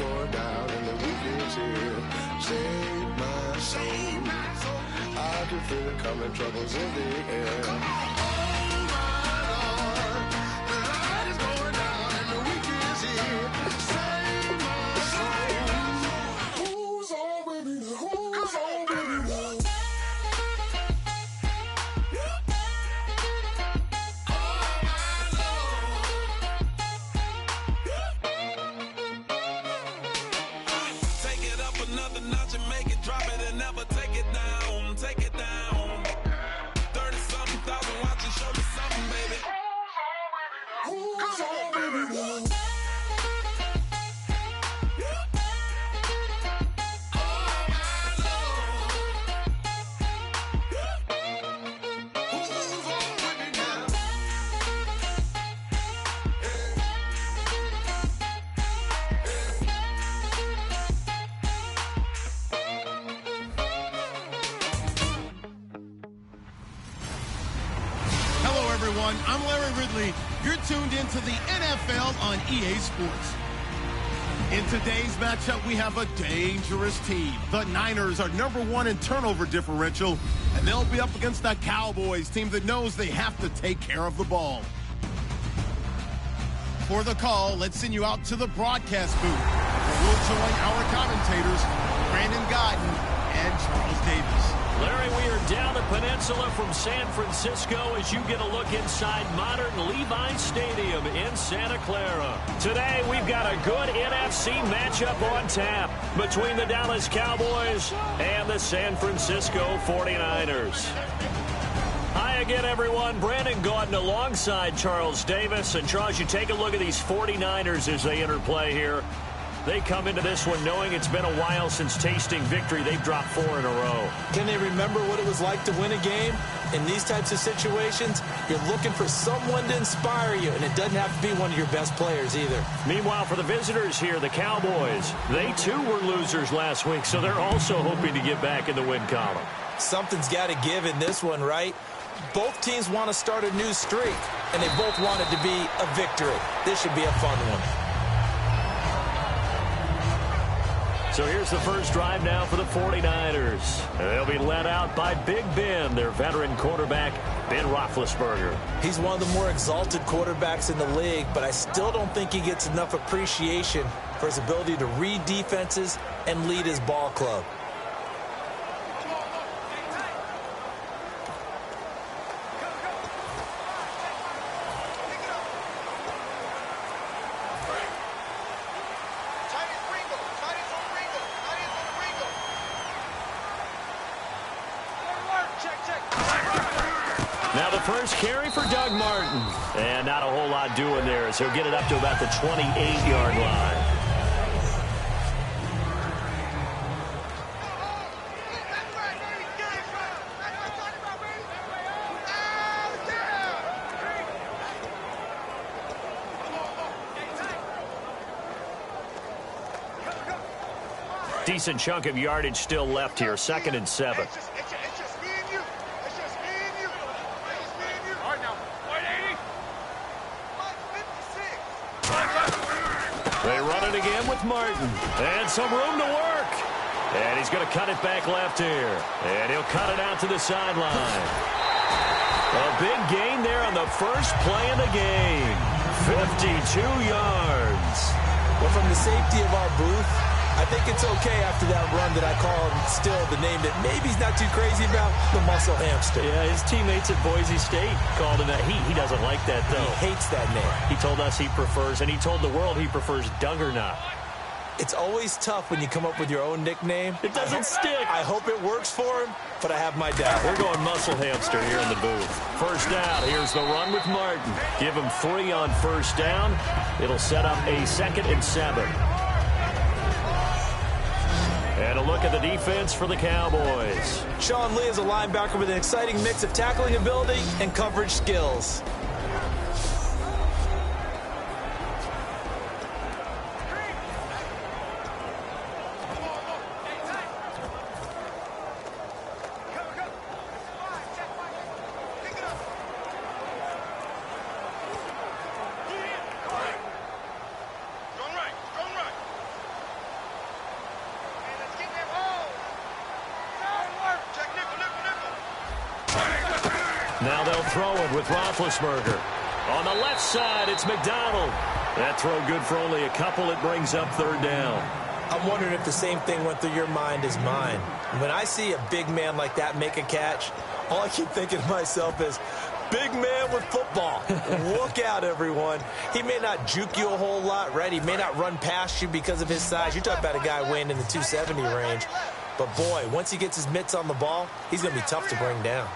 going down and the weekend's here. Save my soul. I can feel it coming, troubles in the air. Oh my Lord, the night is going down and the weekend's here. Save my soul. Who's on with me? Who's on with me? I'm Larry Ridley. You're tuned into the NFL on EA Sports. In today's matchup, we have a dangerous team. The Niners are #1 in turnover differential, and they'll be up against the Cowboys, team that knows they have to take care of the ball. For the call, let's send you out to the broadcast booth, where we'll join our commentators, Brandon Godden and Charles Davis. Larry, we are down the peninsula from San Francisco as you get a look inside modern Levi Stadium in Santa Clara. Today, we've got a good NFC matchup on tap between the Dallas Cowboys and the San Francisco 49ers. Hi again, everyone. Brandon Gaudin alongside Charles Davis. And, Charles, you take a look at these 49ers as they interplay here. They come into this one knowing it's been a while since tasting victory. They've dropped 4 in a row. Can they remember what it was like to win a game? In these types of situations, you're looking for someone to inspire you, and it doesn't have to be one of your best players either. Meanwhile, for the visitors here, the Cowboys, they too were losers last week, so they're also hoping to get back in the win column. Something's got to give in this one, right? Both teams want to start a new streak, and they both want it to be a victory. This should be a fun one. So here's the first drive now for the 49ers. They'll be led out by Big Ben, their veteran quarterback, Ben Roethlisberger. He's one of the more exalted quarterbacks in the league, but I still don't think he gets enough appreciation for his ability to read defenses and lead his ball club. Now the first carry for Doug Martin. And not a whole lot doing there as he'll get it up to about the 28-yard line. Decent chunk of yardage still left here, 2nd and 7. They run it again with Martin. And some room to work. And he's going to cut it back left here. And he'll cut it out to the sideline. A big gain there on the first play of the game. 52 yards. Well, from the safety of our booth, I think it's okay after that run that I call him still the name that maybe he's not too crazy about, the muscle hamster. Yeah, his teammates at Boise State called him that. He doesn't like that, though. He hates that name. He told us he prefers, and he told the world he prefers Duggernaut. It's always tough when you come up with your own nickname. It doesn't stick. I hope it works for him, but I have my doubt. We're going muscle hamster here in the booth. First down. Here's the run with Martin. Give him 3 on first down. It'll set up a 2nd and 7. And a look at the defense for the Cowboys. Sean Lee is a linebacker with an exciting mix of tackling ability and coverage skills. Now they'll throw it with Roethlisberger. On the left side, it's McDonald. That throw good for only a couple. It brings up third down. I'm wondering if the same thing went through your mind as mine. When I see a big man like that make a catch, all I keep thinking to myself is, big man with football. Look out, everyone. He may not juke you a whole lot, right? He may not run past you because of his size. You're talking about a guy weighing in the 270 range. But, boy, once he gets his mitts on the ball, he's going to be tough to bring down.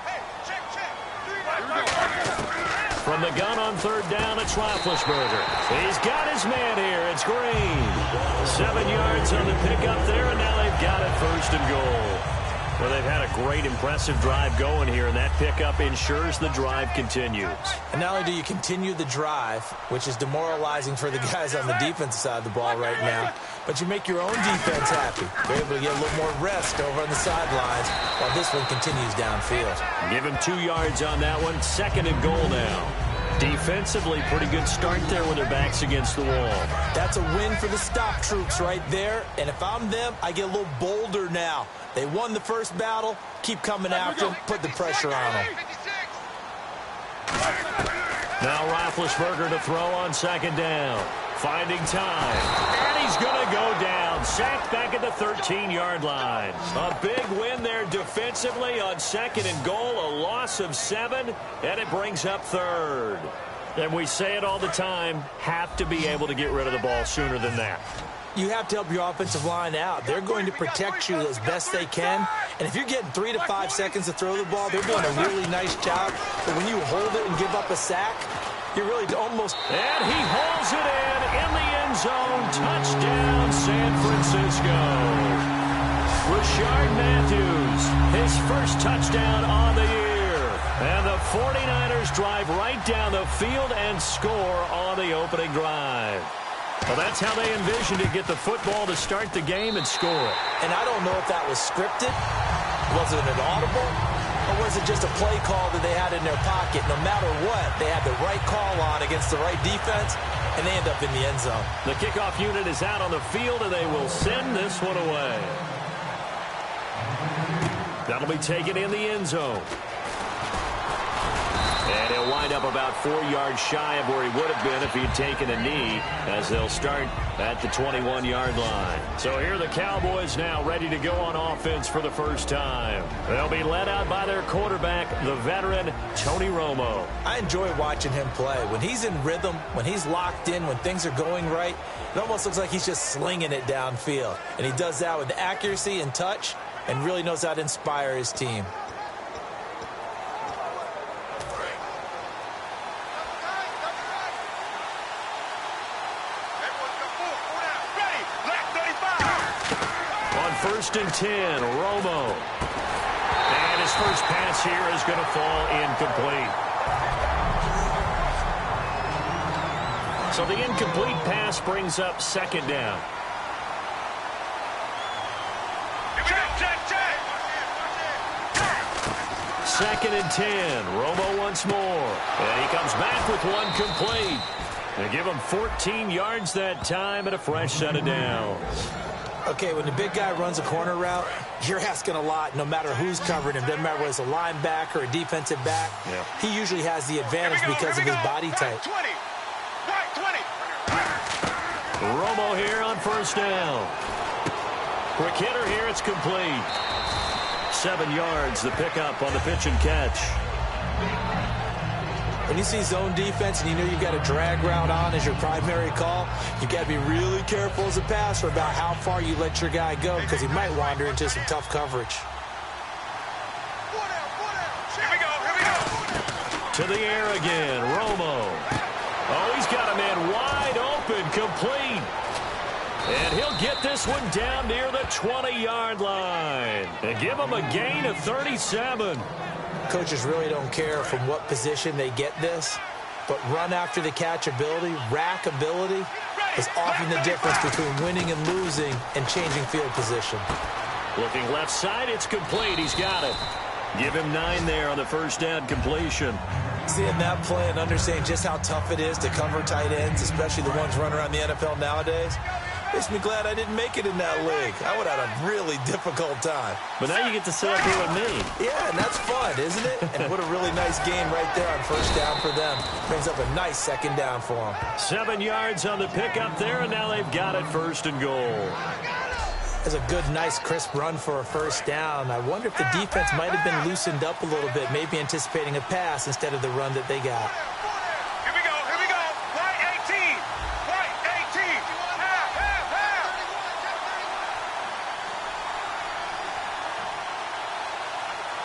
From the gun on third down, it's Roethlisberger. He's got his man here. It's Green. 7 yards on the pickup there, and now they've got it first and goal. Well, they've had a great, impressive drive going here, and that pickup ensures the drive continues. And not only do you continue the drive, which is demoralizing for the guys on the defensive side of the ball right now, but you make your own defense happy. They're able to get a little more rest over on the sidelines while this one continues downfield. Give him 2 yards on that one. Second and goal now. Defensively, pretty good start there with their backs against the wall. That's a win for the stop troops right there. And if I'm them, I get a little bolder now. They won the first battle. Keep coming after them. Put the pressure on them. Now Roethlisberger to throw on second down. Finding time. And he's going to go down. Sacked back at the 13-yard line. A big win there defensively on second and goal. A loss of 7, and it brings up third. And we say it all the time, have to be able to get rid of the ball sooner than that. You have to help your offensive line out. They're going to protect you as best they can. And if you're getting 3 to 5 seconds to throw the ball, they're doing a really nice job. But when you hold it and give up a sack, you're really almost... And he holds it in the end zone. Touchdown, San Francisco. Rashard Matthews, his first touchdown on the year. And the 49ers drive right down the field and score on the opening drive. Well, that's how they envisioned it, get the football to start the game and score it. And I don't know if that was scripted. Was it an audible? Or was it just a play call that they had in their pocket? No matter what, they had the right call on against the right defense, and they end up in the end zone. The kickoff unit is out on the field, and they will send this one away. That'll be taken in the end zone. And he'll wind up about 4 yards shy of where he would have been if he had taken a knee, as they'll start at the 21-yard line. So here are the Cowboys now ready to go on offense for the first time. They'll be led out by their quarterback, the veteran Tony Romo. I enjoy watching him play. When he's in rhythm, when he's locked in, when things are going right, it almost looks like he's just slinging it downfield. And he does that with accuracy and touch and really knows how to inspire his team. First and 10, Romo. And his first pass here is going to fall incomplete. So the incomplete pass brings up second down. Second and 10, Romo once more. And he comes back with one complete. They give him 14 yards that time and a fresh set of downs. Okay, when the big guy runs a corner route, you're asking a lot no matter who's covering him. Doesn't matter whether it's a linebacker or a defensive back. Yeah. He usually has the advantage because of his body type. Romo here on first down. Quick hitter here, it's complete. 7 yards, the pickup on the pitch and catch. When you see zone defense and you know you've got a drag route on as your primary call, you've got to be really careful as a passer about how far you let your guy go because he might wander into some tough coverage. Here we go. To the air again, Romo. Oh, he's got a man wide open, complete. And he'll get this one down near the 20-yard line. And give him a gain of 37. Coaches really don't care from what position they get this, but run after the catch ability, rack ability, is often the difference between winning and losing and changing field position. Looking left side, it's complete. He's got it. Give him 9 there on the first down completion. Seeing that play and understanding just how tough it is to cover tight ends, especially the ones running around the NFL nowadays, Makes me glad I didn't make it in that league. I would have had a really difficult time. But now you get to sit up here with me. Yeah, and that's fun, isn't it? And what a really nice game right there on first down for them. Brings up a nice second down for them. 7 yards on the pickup there, and now they've got it first and goal. That's a good, nice, crisp run for a first down. I wonder if the defense might have been loosened up a little bit, maybe anticipating a pass instead of the run that they got. Here we go. White 18. White 18. Half.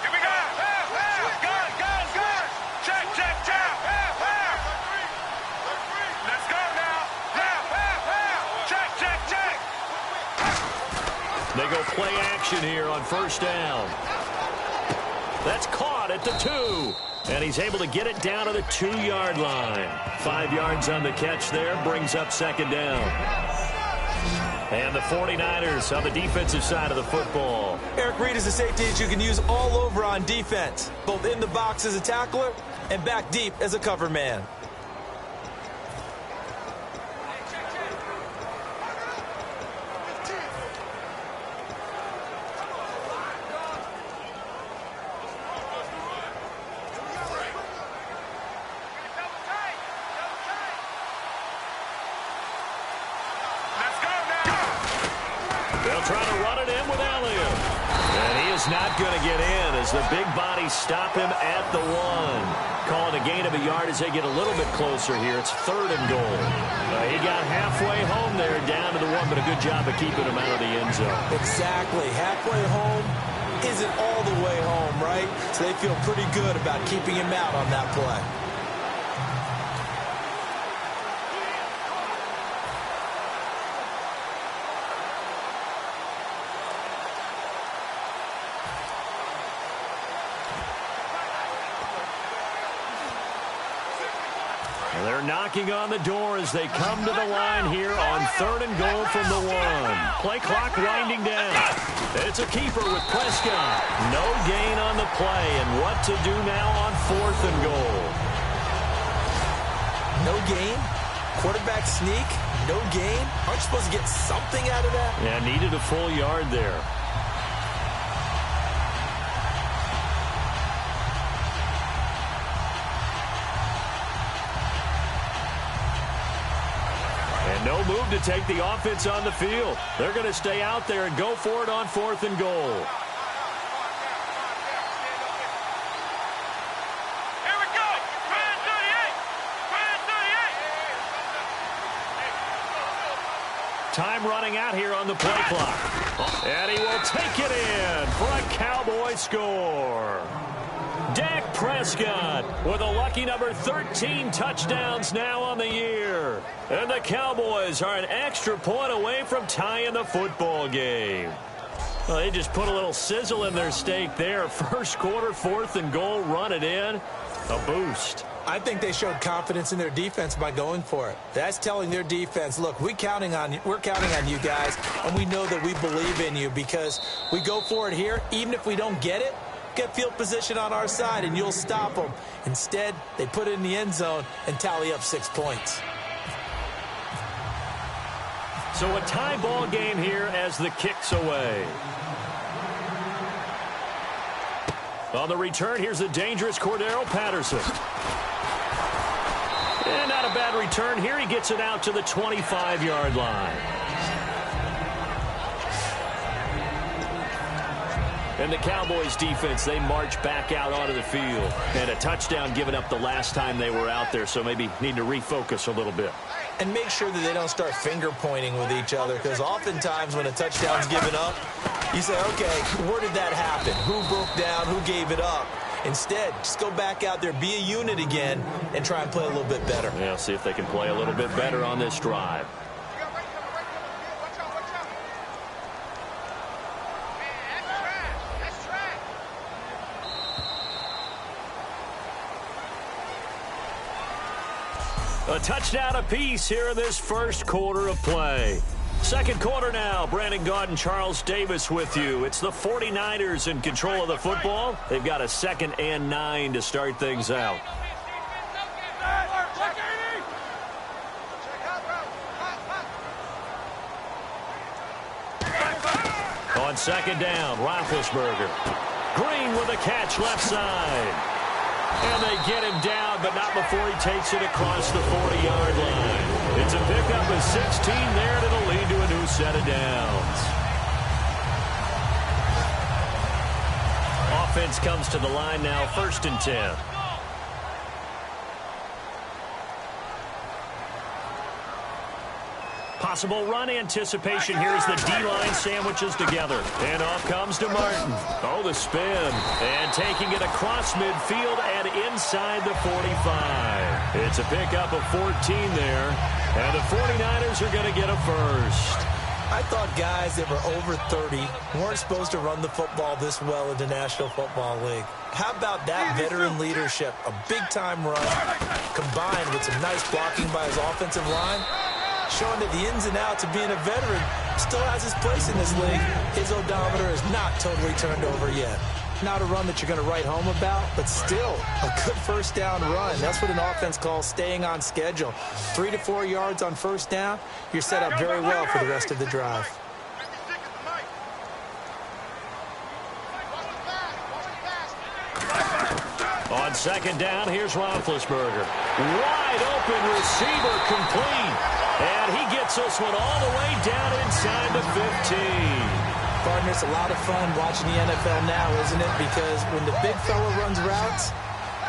Here we go. Gun. Check. Half. Let's go now. Half. Check. They go play action here on first down. That's caught at the 2. And he's able to get it down to the 2-yard line. 5 yards on the catch there, brings up second down. And the 49ers on the defensive side of the football. Eric Reed is a safety that you can use all over on defense, both in the box as a tackler and back deep as a cover man. They'll try to run it in with Elliott. And he is not going to get in as the big bodies stop him at the 1. Calling a gain of a yard as they get a little bit closer here. It's third and goal. He got halfway home there, down to the 1, but a good job of keeping him out of the end zone. Exactly. Halfway home isn't all the way home, right? So they feel pretty good about keeping him out on that play. They're knocking on the door as they come to the line here on third and goal from the 1. Play clock winding down. It's a keeper with Prescott. No gain on the play, and what to do now on fourth and goal. No gain? Quarterback sneak? No gain? Aren't you supposed to get something out of that? Yeah, needed a full yard there. No move to take the offense on the field. They're going to stay out there and go for it on fourth and goal. Here we go. 38. Time running out here on the play clock. And he will take it in for a Cowboy score. Dak Prescott with a lucky number 13 touchdowns now on the year. And the Cowboys are an extra point away from tying the football game. Well, they just put a little sizzle in their steak there. First quarter, fourth and goal, run it in. A boost. I think they showed confidence in their defense by going for it. That's telling their defense, look, we're counting on you guys, and we know that we believe in you because we go for it here. Even if we don't get it, get field position on our side, and you'll stop them. Instead, they put it in the end zone and tally up 6 points. So a tie ball game here as the kick's away. On the return, here's the dangerous Cordero Patterson. And not a bad return here. He gets it out to the 25-yard line. And the Cowboys defense, they march back out onto the field. And a touchdown given up the last time they were out there, so maybe need to refocus a little bit. And make sure that they don't start finger pointing with each other, because oftentimes when a touchdown's given up, you say, okay, where did that happen? Who broke down? Who gave it up? Instead, just go back out there, be a unit again, and try and play a little bit better. Yeah, see if they can play a little bit better on this drive. A touchdown apiece here in this first quarter of play. Second quarter now. Brandon Gaud and Charles Davis with you. It's the 49ers in control of the football. They've got a 2nd and 9 to start things out. On second down, Roethlisberger. Green with a catch left side. And they get him down, but not before he takes it across the 40-yard line. It's a pickup of 16 there, and it'll lead to a new set of downs. Offense comes to the line now, 1st and 10. Possible run anticipation here as the D-line sandwiches together. And off comes to Martin. Oh, the spin. And taking it across midfield and inside the 45. It's a pickup of 14 there. And the 49ers are going to get a first. I thought guys that were over 30 weren't supposed to run the football this well in the National Football League. How about that veteran leadership? A big-time run combined with some nice blocking by his offensive line, showing that the ins and outs of being a veteran still has his place in this league. His odometer is not totally turned over yet. Not a run that you're going to write home about, but still a good first down run. That's what an offense calls staying on schedule. 3 to 4 yards on first down, you're set up very well for the rest of the drive. On second down, here's Roethlisberger. Wide open receiver complete. And he gets this one all the way down inside the 15. Partner, it's a lot of fun watching the NFL now, isn't it? Because when the big fella runs routes,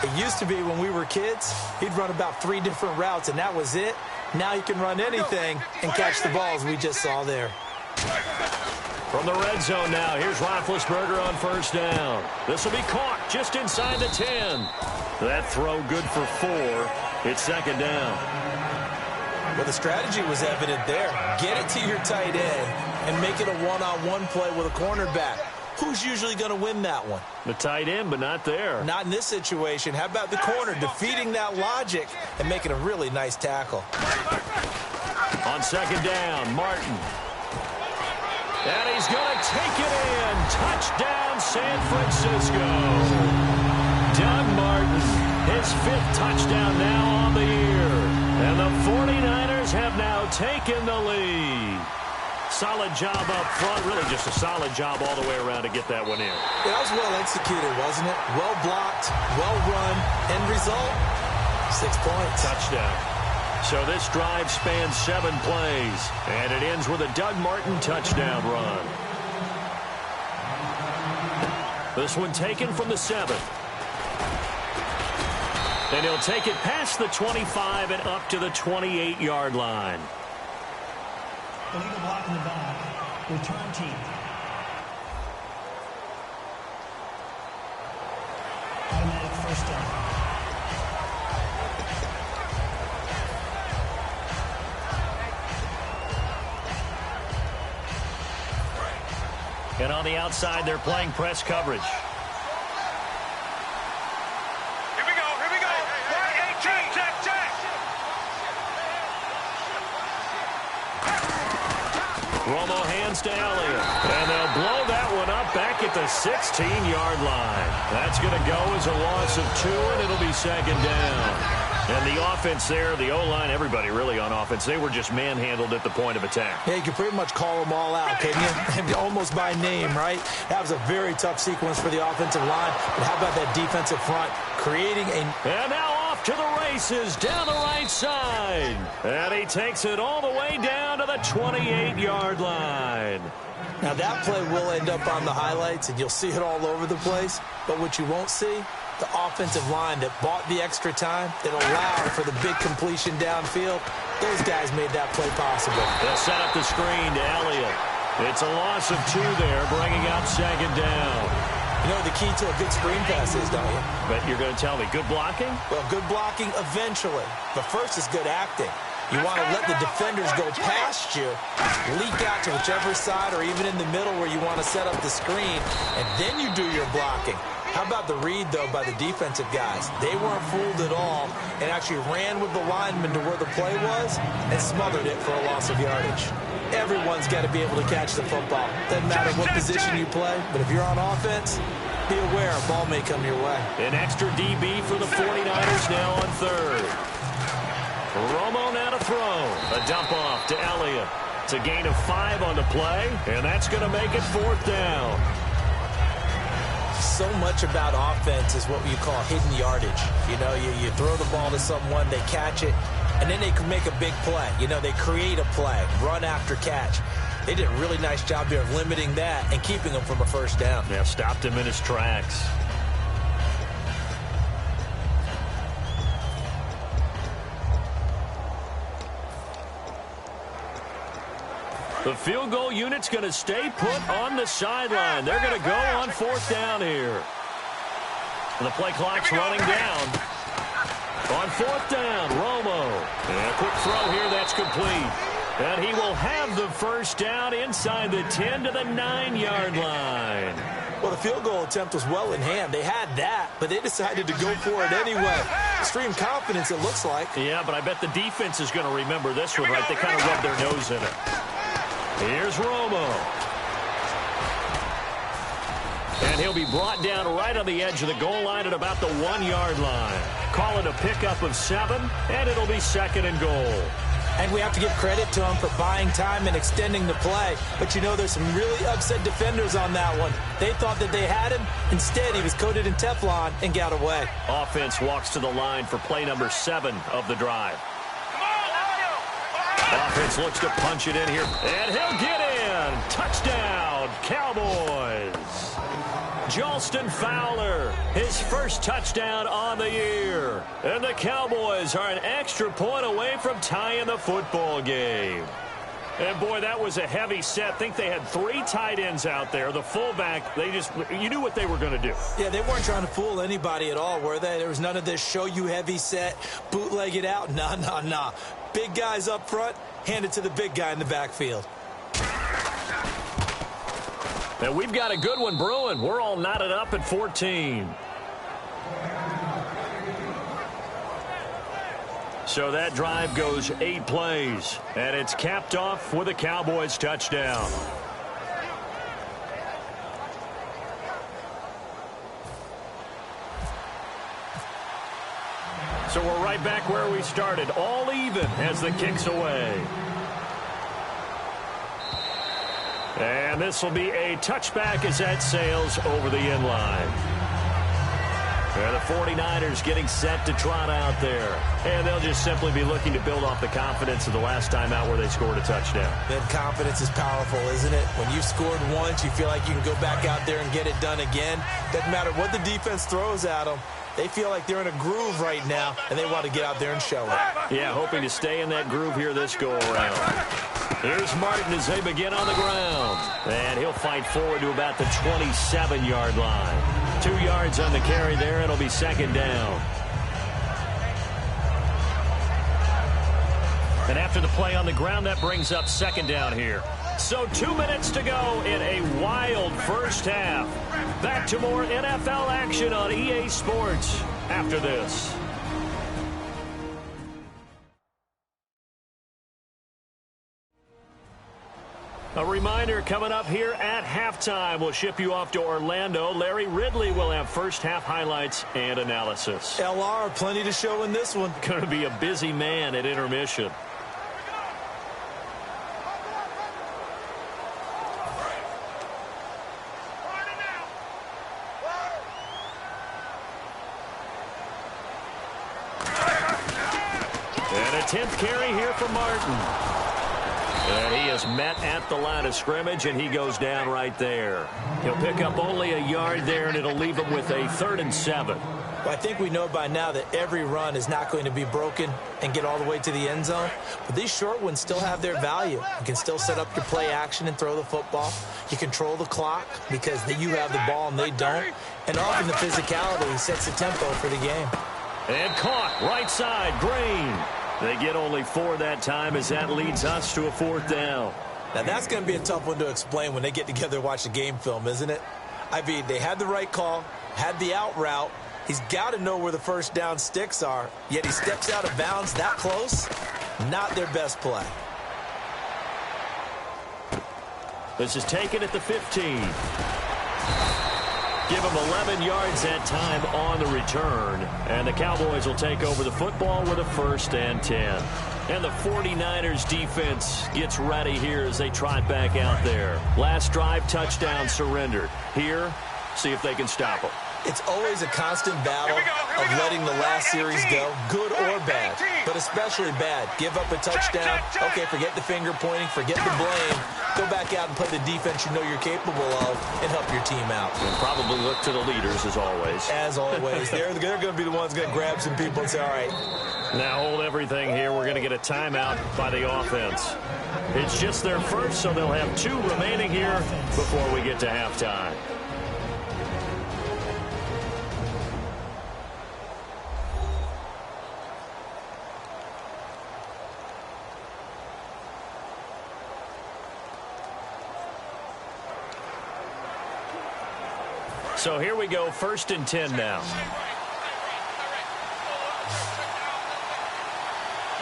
it used to be when we were kids, he'd run about 3 different routes, and that was it. Now he can run anything and catch the balls we just saw there. From the red zone now, here's Roethlisberger on first down. This will be caught just inside the 10. That throw good for 4. It's second down. Well, the strategy was evident there. Get it to your tight end and make it a one-on-one play with a cornerback. Who's usually going to win that one? The tight end, but not there. Not in this situation. How about the corner defeating that logic and making a really nice tackle? On second down, Martin. And he's going to take it in. Touchdown, San Francisco. Doug Martin, his 5th touchdown now on the year. And the 49ers have now taken the lead. Solid job up front. Really just a solid job all the way around to get that one in. Yeah, that was well executed, wasn't it? Well blocked, well run. End result, 6 points. Touchdown. So this drive spans 7 plays. And it ends with a Doug Martin touchdown run. This one taken from the 7th. And he'll take it past the 25 and up to the 28-yard line. Illegal block in the back. Return team. Automatic first down. And on the outside, they're playing press coverage. Romo hands to Elliott. And they'll blow that one up back at the 16-yard line. That's going to go as a loss of 2, and it'll be second down. And the offense there, the O-line, everybody really on offense, they were just manhandled at the point of attack. Yeah, you can pretty much call them all out, can you? Almost by name, right? That was a very tough sequence for the offensive line. But how about that defensive front creating a... And now off to the races down the right side. And he takes it all the way down to the 28-yard line. Now that play will end up on the highlights, and you'll see it all over the place. But what you won't see, the offensive line that bought the extra time, that allowed for the big completion downfield, those guys made that play possible. They'll set up the screen to Elliott. It's a loss of 2 there, bringing up second down. You know what the key to a good screen pass is, don't you? But you're going to tell me, good blocking? Well, good blocking eventually. But first is good acting. You want to let the defenders go past you, leak out to whichever side or even in the middle where you want to set up the screen, and then you do your blocking. How about the read, though, by the defensive guys? They weren't fooled at all and actually ran with the lineman to where the play was and smothered it for a loss of yardage. Everyone's got to be able to catch the football. Doesn't matter what position you play, but if you're on offense, be aware a ball may come your way. An extra DB for the 49ers now on third. Romo now to throw. A dump off to Elliott. It's a gain of 5 on the play, and that's going to make it 4th down. So much about offense is what you call hidden yardage. You know, you throw the ball to someone, they catch it, and then they can make a big play. You know, they create a play, run after catch. They did a really nice job here of limiting that and keeping him from a first down. Yeah, stopped him in his tracks. The field goal unit's going to stay put on the sideline. They're going to go on 4th down here. And the play clock's running down. On 4th down, Romo. And a quick throw here that's complete. And he will have the first down inside the 10 to the 9-yard line. Well, the field goal attempt was well in hand. They had that, but they decided to go for it anyway. Extreme confidence, it looks like. Yeah, but I bet the defense is going to remember this one, right? They kind of rubbed their nose in it. Here's Romo. And he'll be brought down right on the edge of the goal line at about the 1-yard line. Call it a pickup of 7, and it'll be 2nd and goal. And we have to give credit to him for buying time and extending the play. But, you know, there's some really upset defenders on that one. They thought that they had him. Instead, he was coated in Teflon and got away. Offense walks to the line for play number 7 of the drive. Offense looks to punch it in here, and he'll get in. Touchdown, Cowboys. Jalston Fowler, his first touchdown on the year. And the Cowboys are an extra point away from tying the football game. And, boy, that was a heavy set. I think they had 3 tight ends out there. The fullback, you knew what they were going to do. Yeah, they weren't trying to fool anybody at all, were they? There was none of this show you heavy set, bootleg it out. Nah. Big guys up front, hand it to the big guy in the backfield. And we've got a good one brewing. We're all knotted up at 14. So that drive goes 8 plays, and it's capped off with a Cowboys touchdown. So we're right back where we started, all even as the kick's away. And this will be a touchback as that sails over the end line. And the 49ers getting set to trot out there. And they'll just simply be looking to build off the confidence of the last time out where they scored a touchdown. Then confidence is powerful, isn't it? When you've scored once, you feel like you can go back out there and get it done again. Doesn't matter what the defense throws at them. They feel like they're in a groove right now, and they want to get out there and show it. Yeah, hoping to stay in that groove here this go-around. Here's Martin as they begin on the ground. And he'll fight forward to about the 27-yard line. 2 yards on the carry there. It'll be 2nd down. And after the play on the ground, that brings up 2nd down here. So 2 minutes to go in a wild first half. Back to more NFL action on EA Sports after this. A reminder coming up here at halftime. We'll ship you off to Orlando. Larry Ridley will have first half highlights and analysis. LR, plenty to show in this one. Going to be a busy man at intermission. And a 10th carry here for Martin. And he is met at the line of scrimmage, and he goes down right there. He'll pick up only a yard there, and it'll leave him with a 3rd and 7. Well, I think we know by now that every run is not going to be broken and get all the way to the end zone. But these short ones still have their value. You can still set up your play action and throw the football. You control the clock because you have the ball and they don't. And often the physicality sets the tempo for the game. And caught right side, Green. They get only 4 that time as that leads us to a 4th down. Now, that's going to be a tough one to explain when they get together and watch the game film, isn't it? I mean, they had the right call, had the out route. He's got to know where the first down sticks are, yet he steps out of bounds that close. Not their best play. This is taken at the 15. Give him 11 yards that time on the return. And the Cowboys will take over the football with a 1st and 10. And the 49ers defense gets ready here as they trot back out there. Last drive, touchdown, surrendered. Here, see if they can stop them. It's always a constant battle of letting the last series go, good or bad, but especially bad. Give up a touchdown. Okay, forget the finger pointing, forget the blame. Go back out and play the defense you know you're capable of and help your team out. And probably look to the leaders, as always. As always. They're going to be the ones going to grab some people and say, all right. Now hold everything here. We're going to get a timeout by the offense. It's just their first, so they'll have 2 remaining here before we get to halftime. So here we go, 1st and 10 now.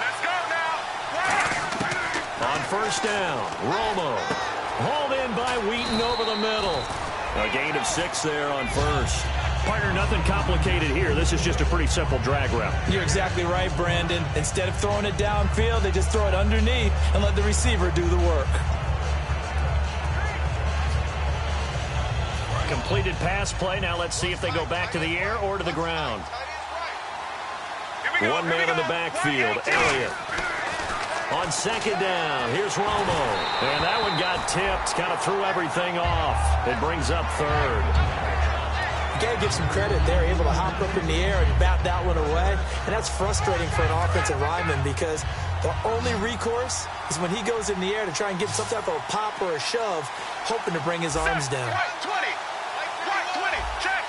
Let's go now. On 1st down, Romo. Hauled in by Wheaton over the middle. A gain of 6 there on 1st. Partner, nothing complicated here. This is just a pretty simple drag route. You're exactly right, Brandon. Instead of throwing it downfield, they just throw it underneath and let the receiver do the work. Completed pass play. Now let's see if they go back to the air or to the ground. One man in the backfield, Elliott. On 2nd down, here's Romo. And that one got tipped, kind of threw everything off. It brings up 3rd. You got to give some credit. They're able to hop up in the air and bat that one away. And that's frustrating for an offensive lineman because the only recourse is when he goes in the air to try and get some type of a pop or a shove, hoping to bring his arms down. Right 20. Right 20. Check.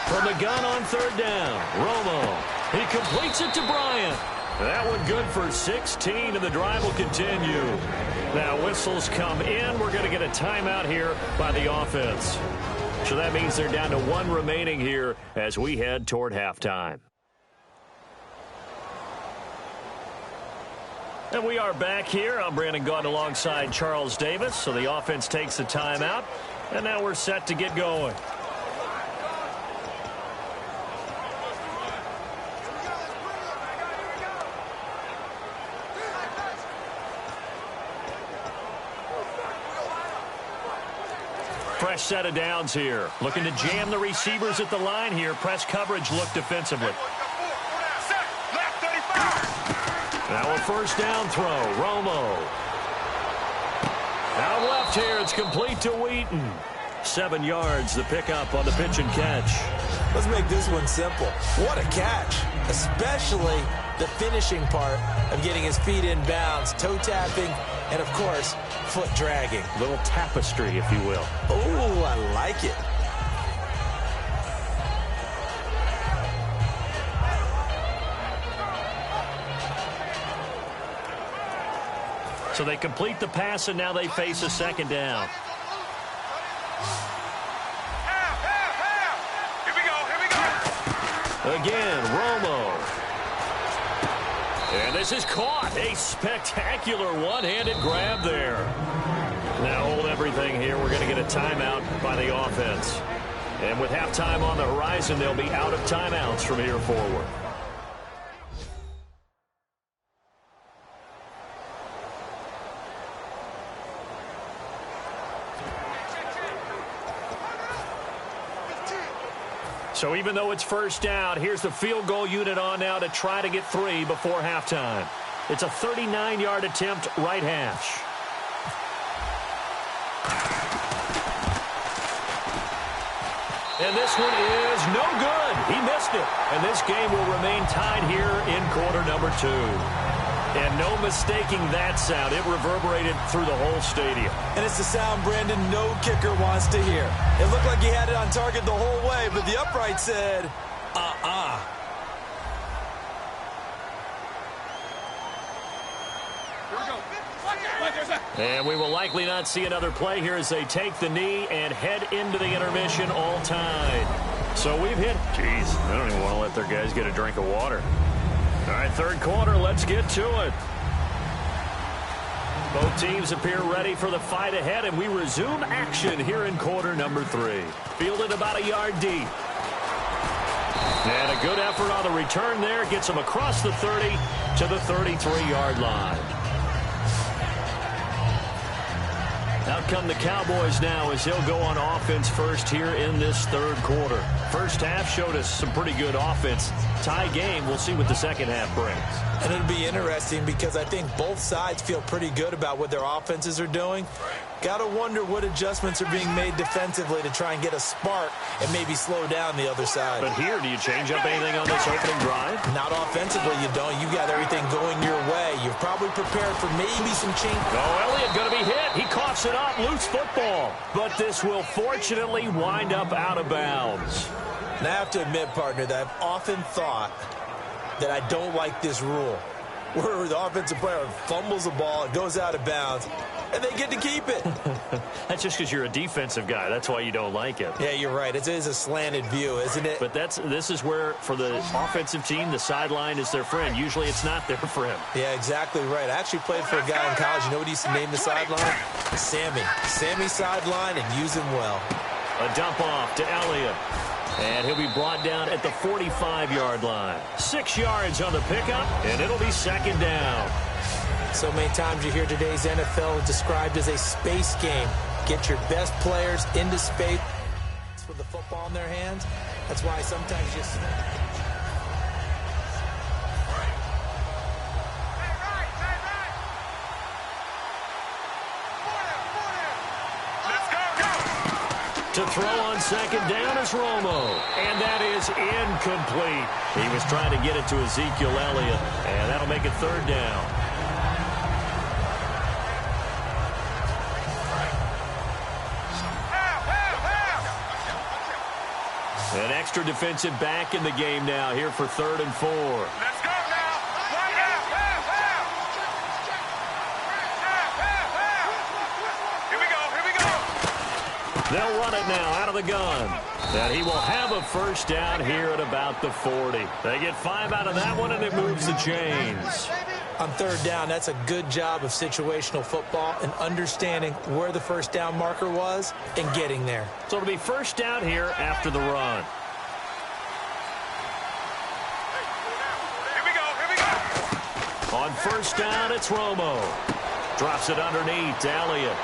From the gun on 3rd down, Romo. He completes it to Bryant. That one good for 16, and the drive will continue. Now whistles come in. We're going to get a timeout here by the offense. So that means they're down to 1 remaining here as we head toward halftime. And we are back here. I'm Brandon Gaudin alongside Charles Davis. So the offense takes the timeout, and now we're set to get going. Fresh set of downs here. Looking to jam the receivers at the line here. Press coverage look defensively. Now a 1st down throw. Romo. Out left here. It's complete to Wheaton. 7 yards, the pickup on the pitch and catch. Let's make this one simple. What a catch, especially the finishing part of getting his feet in bounds, toe tapping, and of course, foot dragging. Little tapestry, if you will. Oh, I like it. So they complete the pass, and now they face a 2nd down. Here we go. Again, Romo. And this is caught. A spectacular one-handed grab there. Now hold everything here. We're going to get a timeout by the offense. And with halftime on the horizon, they'll be out of timeouts from here forward. So even though it's 1st down, here's the field goal unit on now to try to get 3 before halftime. It's a 39-yard attempt, right hash. And this one is no good. He missed it. And this game will remain tied here in quarter number 2. And no mistaking that sound. It reverberated through the whole stadium. And it's the sound, Brandon, no kicker wants to hear. It looked like he had it on target the whole way, but the upright said, And we will likely not see another play here as they take the knee and head into the intermission all tied. So we've hit. Jeez, I don't even want to let their guys get a drink of water. All right, 3rd quarter, let's get to it. Both teams appear ready for the fight ahead, and we resume action here in quarter number 3. Fielded about a yard deep. And a good effort on the return there. Gets him across the 30 to the 33-yard line. Out come the Cowboys now as he'll go on offense first here in this third quarter. First half showed us some pretty good offense. Tie game. We'll see what the second half brings. And it'll be interesting because I think both sides feel pretty good about what their offenses are doing. Got to wonder what adjustments are being made defensively to try and get a spark and maybe slow down the other side. But here, do you change up anything on this opening drive? Not offensively, you don't. You got everything going your way. You've probably prepared for maybe some change. Oh, Elliott going to be hit. He coughs it up. Loose football. But this will fortunately wind up out of bounds. And I have to admit, partner, that I've often thought that I don't like this rule, where the offensive player fumbles the ball, it goes out of bounds, and they get to keep it. That's just because you're a defensive guy. That's why you don't like it. Yeah, you're right. It is a slanted view, isn't it? But this is where, for the offensive team, the sideline is their friend. Usually it's not there for him. Yeah, exactly right. I actually played for a guy in college. You know what he used to name the sideline? Sammy. Sammy sideline, and use him well. A dump off to Elliott. And he'll be brought down at the 45-yard line. 6 yards on the pickup, and it'll be second down. So many times you hear today's NFL described as a space game. Get your best players into space with the football in their hands. That's why sometimes you... To throw on second down is Romo. And that is incomplete. He was trying to get it to Ezekiel Elliott. And that'll make it third down. An extra defensive back in the game now here for 3rd and 4. Let's go now. Here we go. They'll run it now out of the gun. And he will have a first down here at about the 40. They get 5 out of that one, and it moves the chains. On 3rd down, that's a good job of situational football and understanding where the first down marker was and getting there. So it'll be first down here after the run. Here we go. On first down, it's Romo. Drops it underneath to Elliott.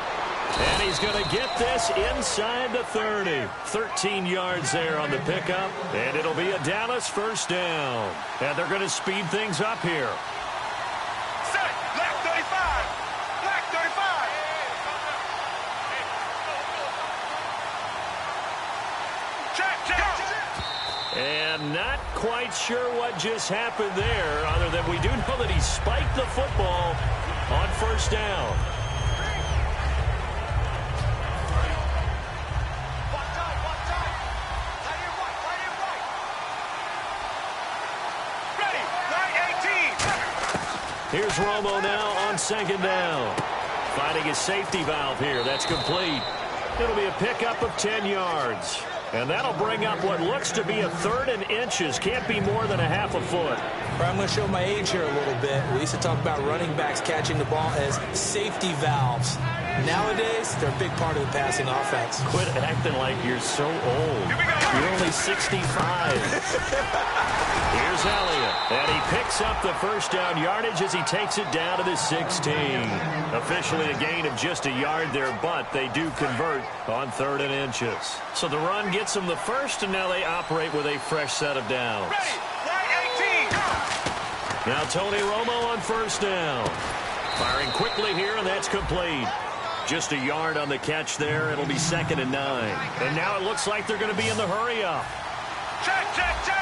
And he's going to get this inside the 30. 13 yards there on the pickup. And it'll be a Dallas first down. And they're going to speed things up here. Set. Black 35. Black 35. Check. And not quite sure what just happened there, other than we do know that he spiked the football on first down. Here's Romo now on second down. Finding his safety valve here. That's complete. It'll be a pickup of 10 yards. And that'll bring up what looks to be a 3rd and inches. Can't be more than a half a foot. I'm going to show my age here a little bit. We used to talk about running backs catching the ball as safety valves. Nowadays, they're a big part of the passing offense. Quit acting like you're so old. You're only 65. Here's Elliott. And he picks up the first down yardage as he takes it down to the 16. Officially a gain of just a yard there, but they do convert on 3rd and inches. So the run gets them the first, and now they operate with a fresh set of downs. Now Tony Romo on first down. Firing quickly here, and that's complete. Just a yard on the catch there. It'll be 2nd and 9. And now it looks like they're going to be in the hurry up. Check. Let's go.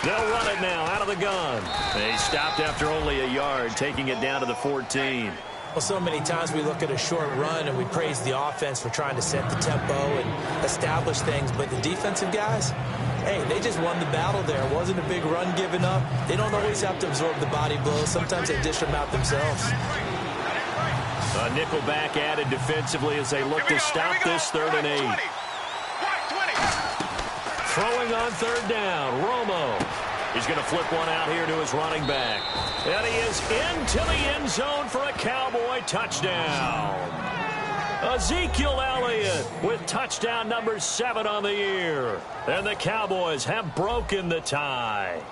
They'll run it now out of the gun. They stopped after only a yard, taking it down to the 14. Well, so many times we look at a short run and we praise the offense for trying to set the tempo and establish things, but the defensive guys, hey, they just won the battle there. It wasn't a big run given up. They don't always have to absorb the body blows. Sometimes they dish them out themselves. A nickel back added defensively as they look to stop this 3rd and 8. Throwing on 3rd down, Romo. He's going to flip one out here to his running back. And he is into the end zone for a Cowboy touchdown. Ezekiel Elliott with touchdown number 7 on the year. And the Cowboys have broken the tie.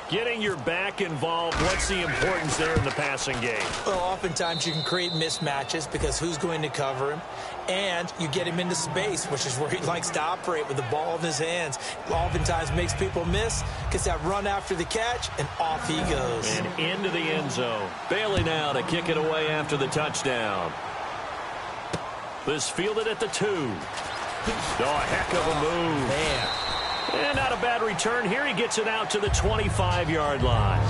Getting your back involved, what's the importance there in the passing game? Well, oftentimes you can create mismatches because who's going to cover him? And you get him into space, which is where he likes to operate with the ball in his hands. Oftentimes makes people miss, gets that run after the catch, and off he goes. And into the end zone. Bailey now to kick it away after the touchdown. This fielded at the 2. Oh, a heck of a move. Man. And not a bad return here. He gets it out to the 25-yard line.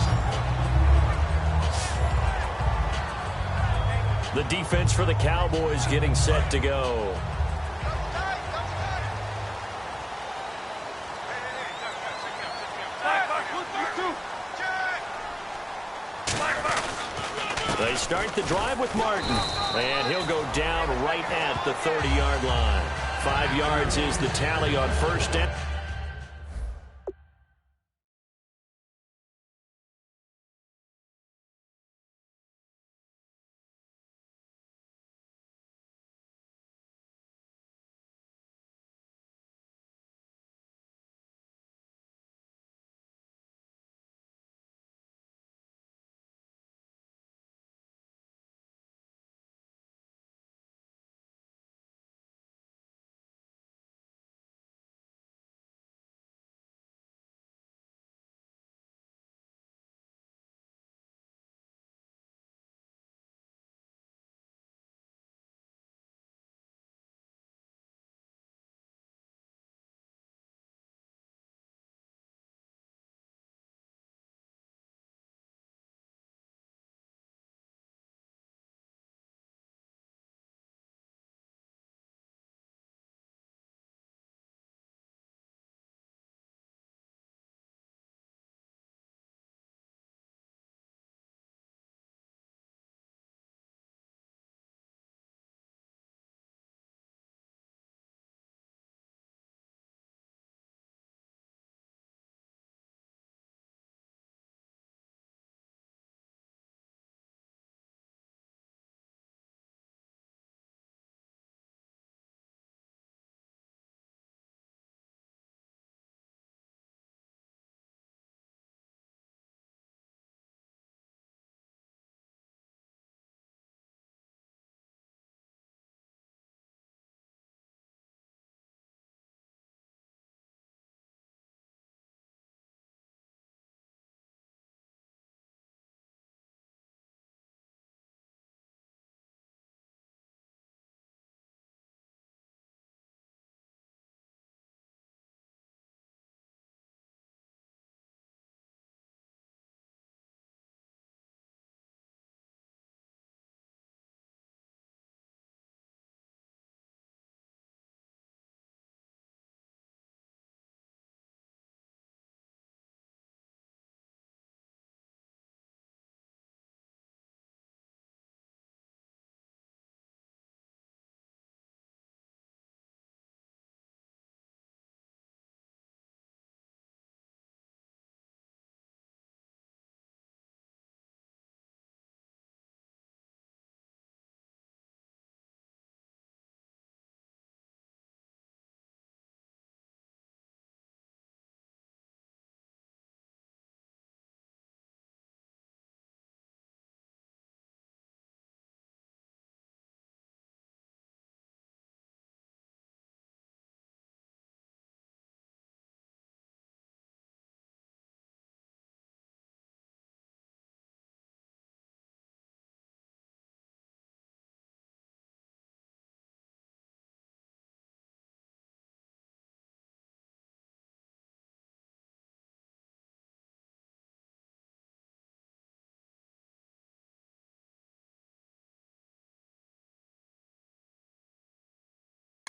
The defense for the Cowboys getting set to go. They start the drive with Martin. And he'll go down right at the 30-yard line. 5 yards is the tally on 1st down.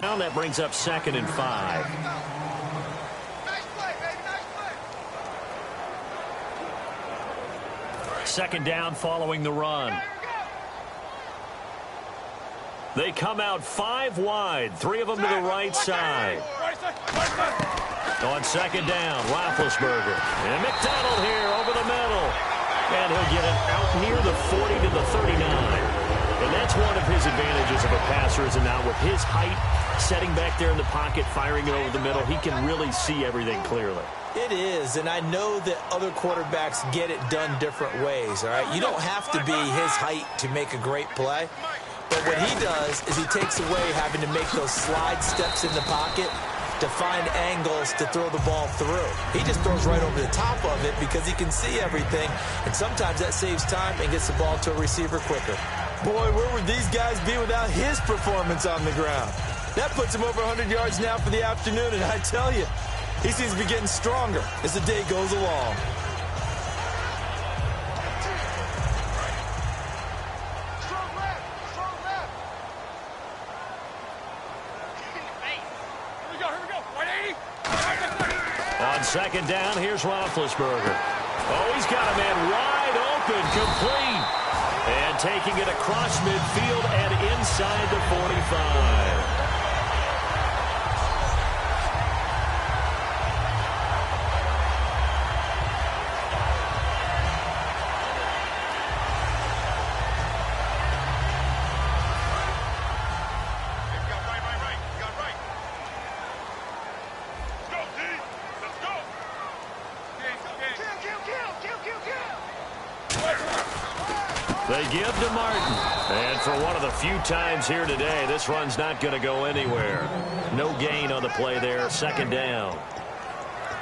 Now that brings up 2nd and 5. Second down following the run. They come out 5 wide, 3 of them to the right side. On second down, Roethlisberger. And McDonald here over the middle. And he'll get it out near the 40 to the 39. And that's one of his advantages of a passer, is now with his height, setting back there in the pocket, firing it over the middle, he can really see everything clearly. It is, and I know that other quarterbacks get it done different ways, all right? You don't have to be his height to make a great play. But what he does is he takes away having to make those slide steps in the pocket to find angles to throw the ball through. He just throws right over the top of it because he can see everything, and sometimes that saves time and gets the ball to a receiver quicker. Boy, where would these guys be without his performance on the ground? That puts him over 100 yards now for the afternoon, and I tell you, he seems to be getting stronger as the day goes along. Second down, here's Roethlisberger. Oh, he's got a man wide open, complete. And taking it across midfield and inside the 45. They give to Martin. And for one of the few times here today, this run's not going to go anywhere. No gain on the play there. Second down.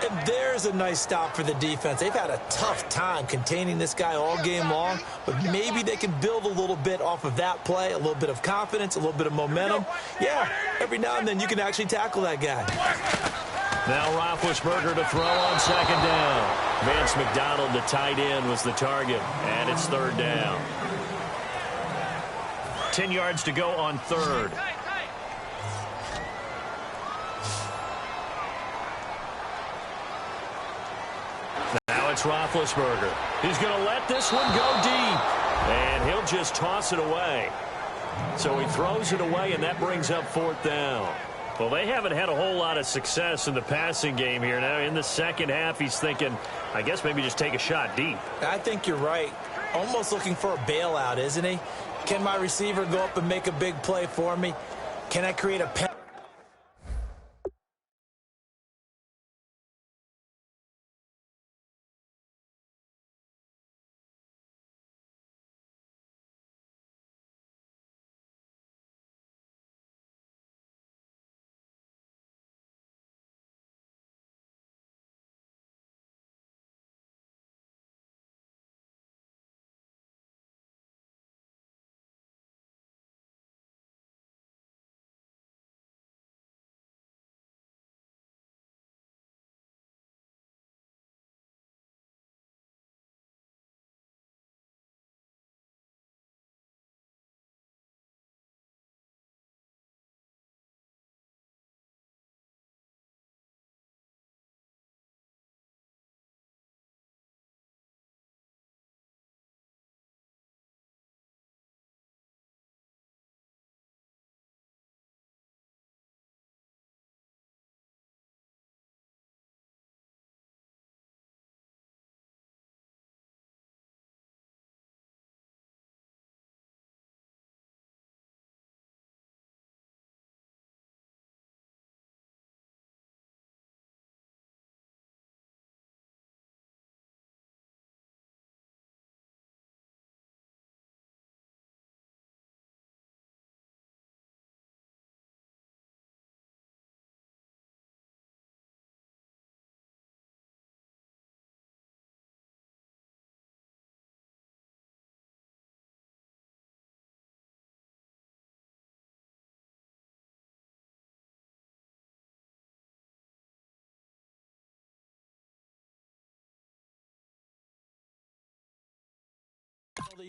And there's a nice stop for the defense. They've had a tough time containing this guy all game long, but maybe they can build a little bit off of that play, a little bit of confidence, a little bit of momentum. Yeah, every now and then you can actually tackle that guy. Now Roethlisberger to throw on second down. Vance McDonald, the tight end, was the target, and it's third down. 10 yards to go on third. Now it's Roethlisberger. He's going to let this one go deep, and he'll just toss it away. So he throws it away, and that brings up fourth down. Well, they haven't had a whole lot of success in the passing game here. Now, in the second half, he's thinking, I guess maybe just take a shot deep. I think you're right. Almost looking for a bailout, isn't he? Can my receiver go up and make a big play for me? Can I create a penalty?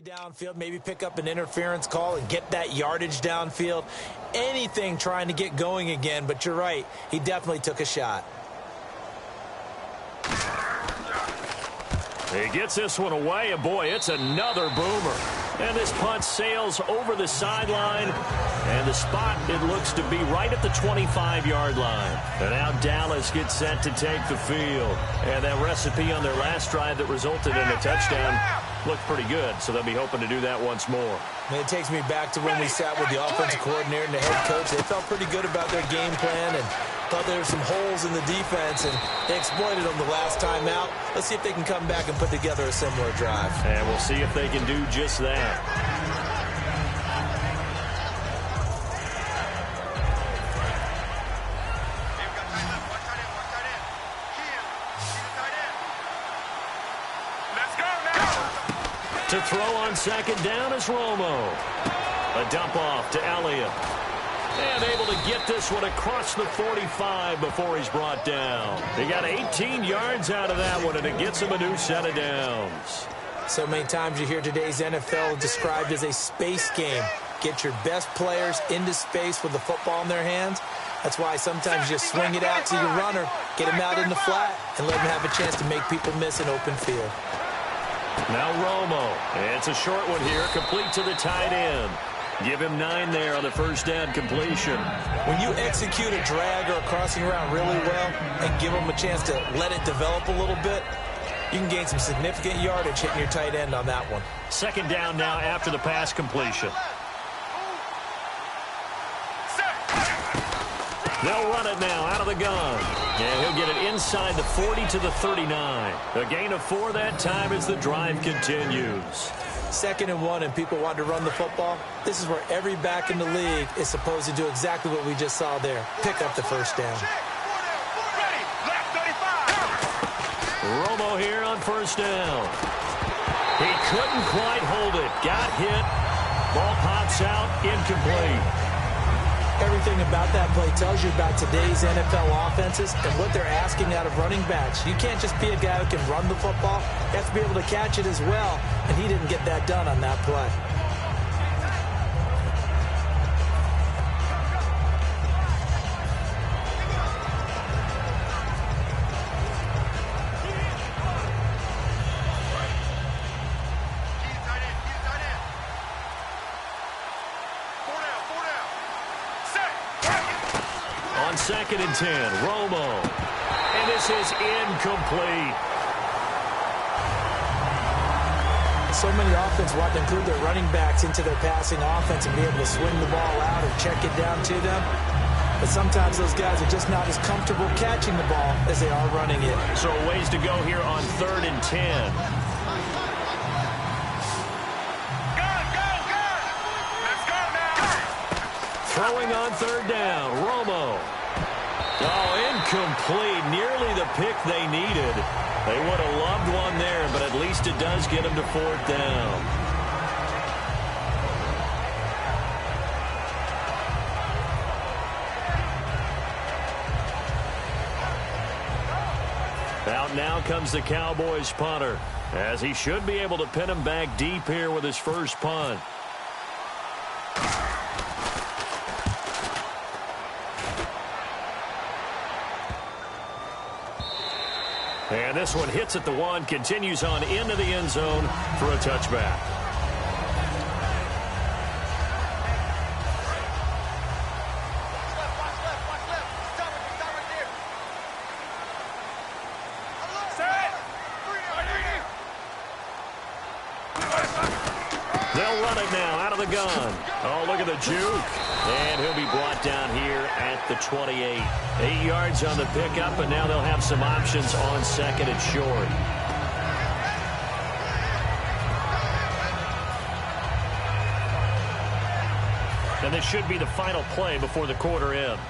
Downfield, maybe pick up an interference call and get that yardage downfield. Anything trying to get going again, but you're right. He definitely took a shot. He gets this one away, and boy, it's another boomer. And this punt sails over the sideline, and the spot, it looks to be right at the 25-yard line. And now Dallas gets set to take the field. And that recipe on their last drive that resulted in a touchdown looked pretty good, so they'll be hoping to do that once more. And it takes me back to when we sat with the offensive coordinator and the head coach. They felt pretty good about their game plan and thought there were some holes in the defense, and they exploited them the last time out. Let's see if they can come back and put together a similar drive. And we'll see if they can do just that. To throw on second down is Romo. A dump off to Elliott. And able to get this one across the 45 before he's brought down. He got 18 yards out of that one, and it gets him a new set of downs. So many times you hear today's NFL described as a space game. Get your best players into space with the football in their hands. That's why sometimes you just swing it out to your runner, get him out in the flat, and let him have a chance to make people miss an open field. Now Romo. It's a short one here, complete to the tight end. Give him 9 there on the first down completion. When you execute a drag or a crossing route really well and give them a chance to let it develop a little bit, you can gain some significant yardage hitting your tight end on that one. Second down now after the pass completion. They'll run it now out of the gun. And he'll get it inside the 40 to the 39. A gain of 4 that time as the drive continues. 2nd and 1 and people want to run the football. This is where every back in the league is supposed to do exactly what we just saw there. Pick up the first down. Romo here on first down. He couldn't quite hold it. Got hit. Ball pops out. Incomplete. Everything about that play tells you about today's NFL offenses and what they're asking out of running backs. You can't just be a guy who can run the football. You have to be able to catch it as well, and he didn't get that done on that play. On 2nd and 10, Romo. And this is incomplete. So many offenses want to include their running backs into their passing offense and be able to swing the ball out or check it down to them. But sometimes those guys are just not as comfortable catching the ball as they are running it. So a ways to go here on 3rd and 10. Throwing on 3rd down, Romo. Oh, incomplete. Nearly the pick they needed. They would have loved one there, but at least it does get them to 4th down. Out now comes the Cowboys punter, as he should be able to pin him back deep here with his first punt. And this one hits at the 1, continues on into the end zone for a touchback. They'll run it now out of the gun. Oh, look at the juke. And he'll be brought down here at the 28. 8 yards on the pickup, and now they'll have some options on 2nd and short. And this should be the final play before the quarter ends.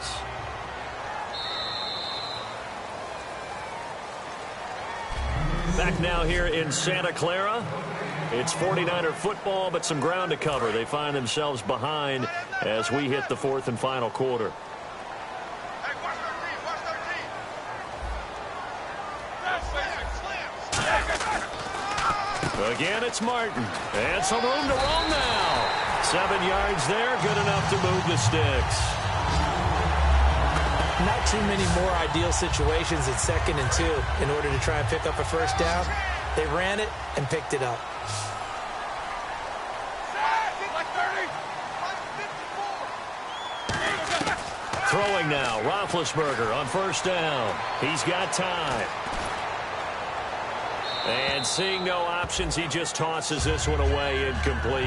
Back now here in Santa Clara. It's 49er football, but some ground to cover. They find themselves behind as we hit the 4th and final quarter. Again, it's Martin. And some room to roam now. 7 yards there, good enough to move the sticks. Not too many more ideal situations at 2nd and 2 in order to try and pick up a first down. They ran it and picked it up. Throwing now, Roethlisberger on first down. He's got time. And seeing no options, he just tosses this one away incomplete.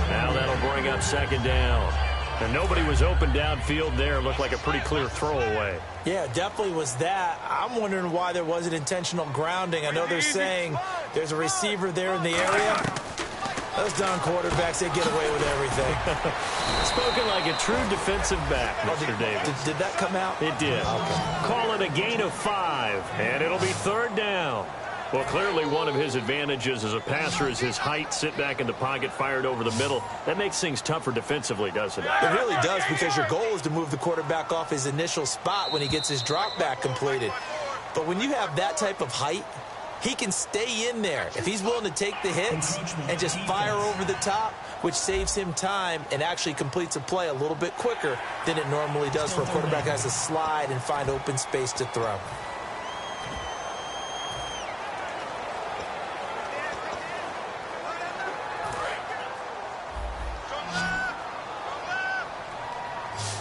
Now that'll bring up second down. And nobody was open downfield there. Looked like a pretty clear throwaway. Yeah, definitely was that. I'm wondering why there wasn't intentional grounding. I know they're saying there's a receiver there in the area. Those down quarterbacks, they get away with everything. Spoken like a true defensive back, Mr. Davis. Did that come out? It did. Okay. Call it a gain of 5, and it'll be third down. Well, clearly one of his advantages as a passer is his height, sit back in the pocket, fired over the middle. That makes things tougher defensively, doesn't it? It really does, because your goal is to move the quarterback off his initial spot when he gets his drop back completed. But when you have that type of height, he can stay in there if he's willing to take the hits and just fire over the top, which saves him time and actually completes a play a little bit quicker than it normally does for a quarterback that has to slide and find open space to throw.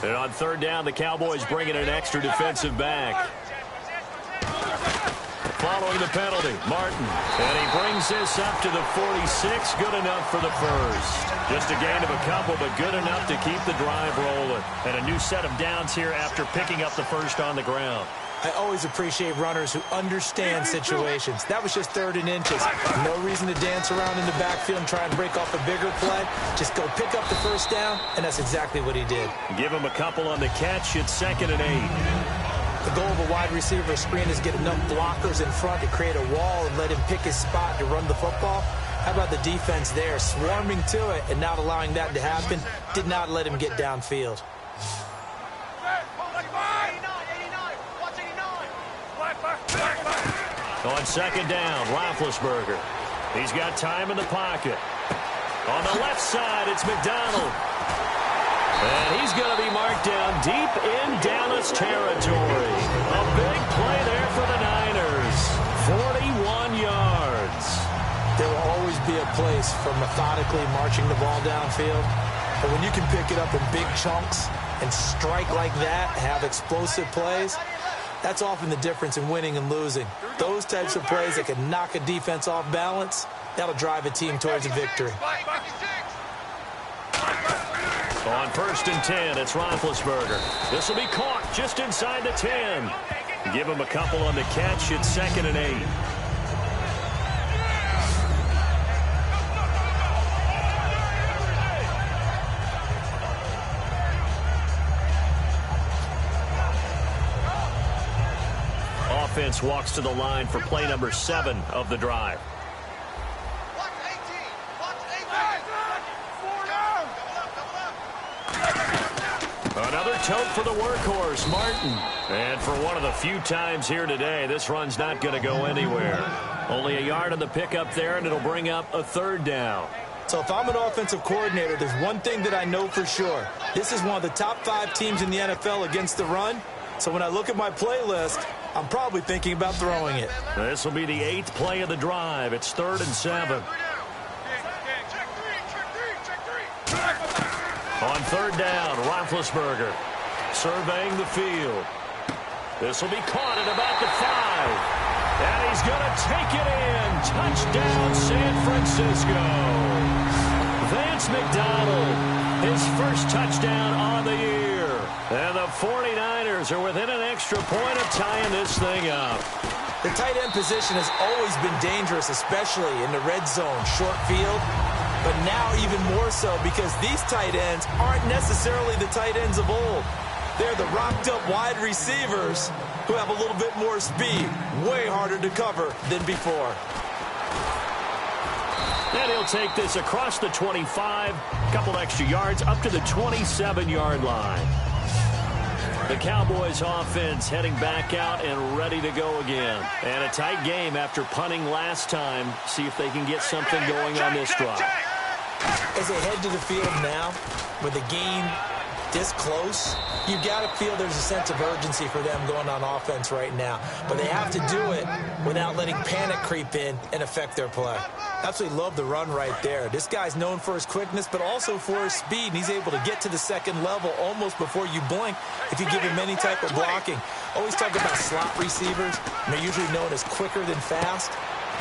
And on third down, the Cowboys bring in an extra defensive back. Following the penalty, Martin. And he brings this up to the 46. Good enough for the first. Just a gain of a couple, but good enough to keep the drive rolling. And a new set of downs here after picking up the first on the ground. I always appreciate runners who understand situations. That was just 3rd and inches. No reason to dance around in the backfield and try and break off a bigger play. Just go pick up the first down, and that's exactly what he did. Give him a couple on the catch. It's 2nd and 8. The goal of a wide receiver screen is get enough blockers in front to create a wall and let him pick his spot to run the football. How about the defense there, swarming to it and not allowing that to happen? Did not let him get downfield. On 2nd down, Roethlisberger. He's got time in the pocket. On the left side, it's McDonald. And he's going to be marked down deep in Dallas territory. A big play there for the Niners. 41 yards. There will always be a place for methodically marching the ball downfield. But when you can pick it up in big chunks and strike like that, have explosive plays, that's often the difference in winning and losing. Those types of plays that can knock a defense off balance, that'll drive a team towards a victory. On 1st and 10, it's Roethlisberger. This will be caught just inside the 10. Give him a couple on the catch. It's 2nd and 8. Offense walks to the line for play number 7 of the drive. Another tote for the workhorse, Martin. And for one of the few times here today, this run's not going to go anywhere. Only a yard on the pickup there, and it'll bring up a 3rd down. So if I'm an offensive coordinator, there's one thing that I know for sure. This is one of the top 5 teams in the NFL against the run. So when I look at my playlist, I'm probably thinking about throwing it. This will be the 8th play of the drive. It's 3rd and 7. On 3rd down, Roethlisberger surveying the field. This will be caught at about the 5. And he's going to take it in. Touchdown, San Francisco. Vance McDonald, his first touchdown on the year. And the 49ers are within an extra point of tying this thing up. The tight end position has always been dangerous, especially in the red zone, short field. But now even more so because these tight ends aren't necessarily the tight ends of old. They're the rocked-up wide receivers who have a little bit more speed, way harder to cover than before. And he'll take this across the 25, a couple extra yards, up to the 27-yard line. The Cowboys offense heading back out and ready to go again. And a tight game after punting last time. See if they can get something going on this drive. As they head to the field now with a gain this close, you got to feel there's a sense of urgency for them going on offense right now. But they have to do it without letting panic creep in and affect their play. Absolutely love the run right there. This guy's known for his quickness, but also for his speed, and he's able to get to the second level almost before you blink if you give him any type of blocking. Always talk about slot receivers, and they're usually known as quicker than fast.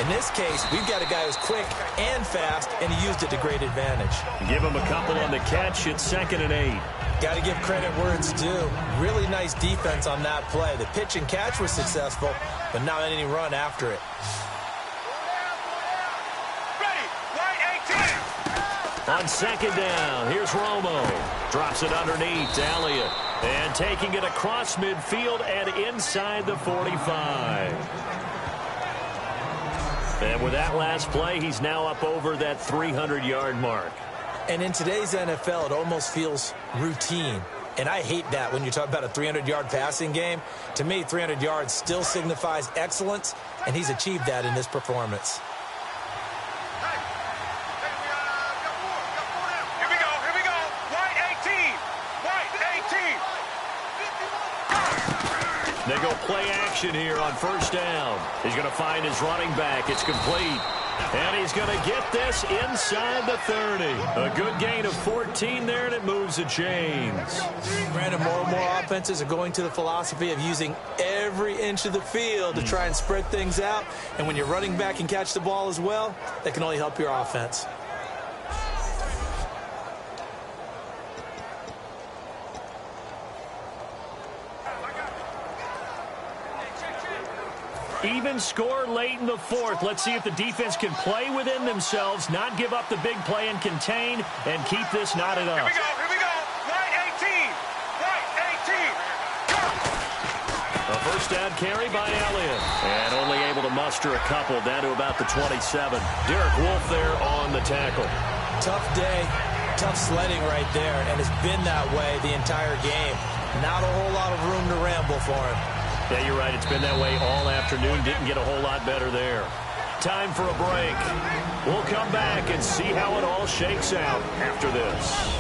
In this case, we've got a guy who's quick and fast, and he used it to great advantage. Give him a couple on the catch. It's 2nd and 8. Got to give credit where it's due. Really nice defense on that play. The pitch and catch was successful, but not any run after it. On 2nd down, here's Romo. Drops it underneath to Elliott. And taking it across midfield and inside the 45. And with that last play, he's now up over that 300-yard mark. And in today's NFL, it almost feels routine. And I hate that when you talk about a 300-yard passing game. To me, 300 yards still signifies excellence, and he's achieved that in this performance. They go play action here on 1st down. He's going to find his running back. It's complete. And he's going to get this inside the 30. A good gain of 14 there, and it moves the chains. Granted, more and more offenses are going to the philosophy of using every inch of the field to try and spread things out. And when you're running back and catch the ball as well, that can only help your offense. Even score late in the 4th. Let's see if the defense can play within themselves, not give up the big play and contain, and keep this knotted up. Here we go. Right 18. Right 18. A 1st down carry by Elliott. And only able to muster a couple down to about the 27. Derek Wolfe there on the tackle. Tough day, tough sledding right there, and it's been that way the entire game. Not a whole lot of room to ramble for him. Yeah, you're right. It's been that way all afternoon. Didn't get a whole lot better there. Time for a break. We'll come back and see how it all shakes out after this.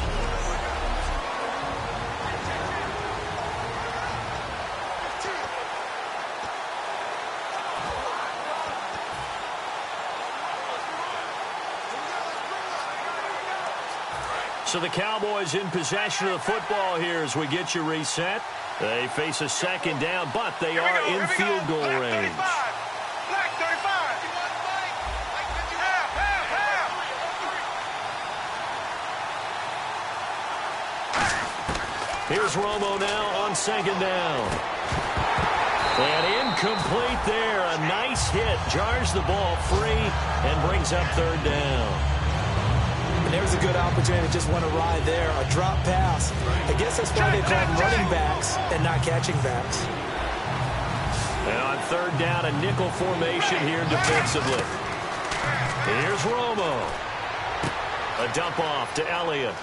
So the Cowboys in possession of the football here as we get you reset. They face a 2nd down, but they are in field goal range. Black 35. Here's Romo now on 2nd down. And incomplete there. A nice hit. Jars the ball free and brings up 3rd down. And there's a good opportunity to just want to ride there. A drop pass. I guess that's why they call them running backs and not catching backs. And on 3rd down, a nickel formation here defensively. Here's Romo. A dump off to Elliott.